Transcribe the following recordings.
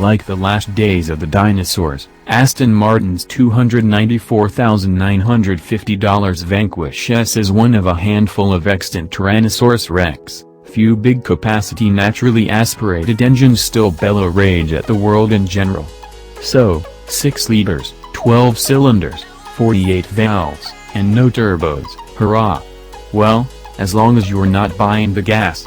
like the last days of the dinosaurs. Aston Martin's $294,950 Vanquish S is one of a handful of extant Tyrannosaurus Rex. Few big-capacity naturally aspirated engines still bellow rage at the world in general. So, 6 liters, 12 cylinders, 48 valves, and no turbos, hurrah! Well, as long as you're not buying the gas.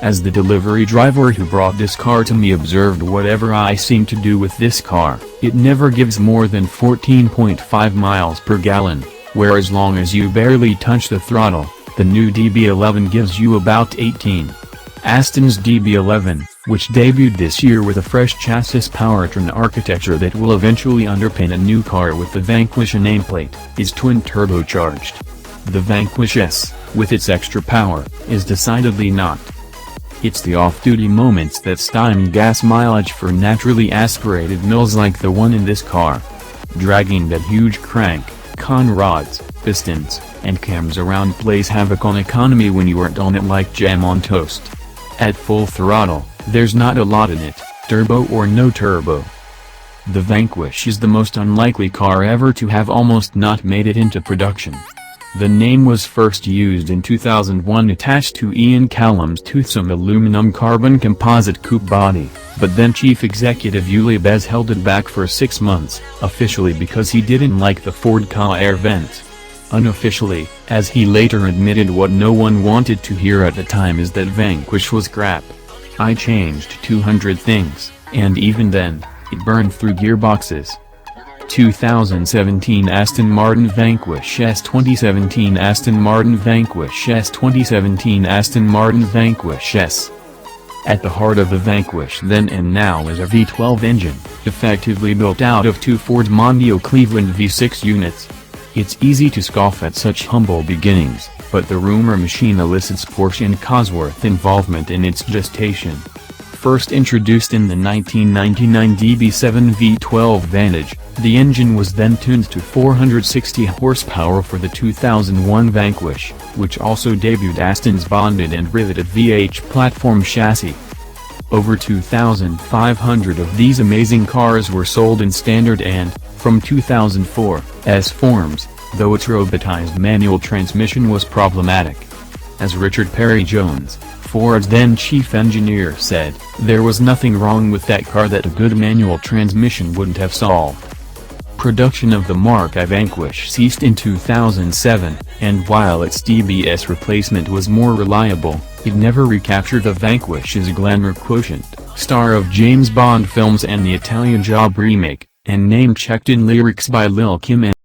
As the delivery driver who brought this car to me observed, whatever I seem to do with this car, it never gives more than 14.5 miles per gallon, where as long as you barely touch the throttle, the new DB11 gives you about 18. Aston's DB11, which debuted this year with a fresh chassis powertrain architecture that will eventually underpin a new car with the Vanquish nameplate, is twin-turbocharged. The Vanquish S, with its extra power, is decidedly not. It's the off-duty moments that stymie gas mileage for naturally aspirated mills like the one in this car. Dragging that huge crank, con rods, pistons, and cams around plays havoc on economy when you aren't on it like jam on toast. At full throttle, there's not a lot in it, turbo or no turbo. The Vanquish is the most unlikely car ever to have almost not made it into production. The name was first used in 2001 attached to Ian Callum's toothsome aluminum carbon composite coupe body, but then Chief Executive Uli Bez held it back for 6 months, officially because he didn't like the Ford Ka air vent. Unofficially, as he later admitted, what no one wanted to hear at the time is that Vanquish was crap. I changed 200 things, and even then, it burned through gearboxes. 2017 Aston Martin Vanquish S 2017 Aston Martin Vanquish S 2017 Aston Martin Vanquish S. At the heart of the Vanquish then and now is a V12 engine, effectively built out of 2 Ford Mondeo Cleveland V6 units. It's easy to scoff at such humble beginnings, but the rumor machine elicits Porsche and Cosworth involvement in its gestation. First introduced in the 1999 DB7 V12 Vantage, the engine was then tuned to 460 horsepower for the 2001 Vanquish, which also debuted Aston's bonded and riveted VH platform chassis. Over 2,500 of these amazing cars were sold in standard and, from 2004, S forms, though its robotized manual transmission was problematic. As Richard Perry Jones, Ford's then chief engineer, said, there was nothing wrong with that car that a good manual transmission wouldn't have solved. Production of the Mark I Vanquish ceased in 2007, and while its DBS replacement was more reliable, it never recaptured the Vanquish's glamour quotient. Star of James Bond films and the Italian Job remake, and name-checked in lyrics by Lil' Kim and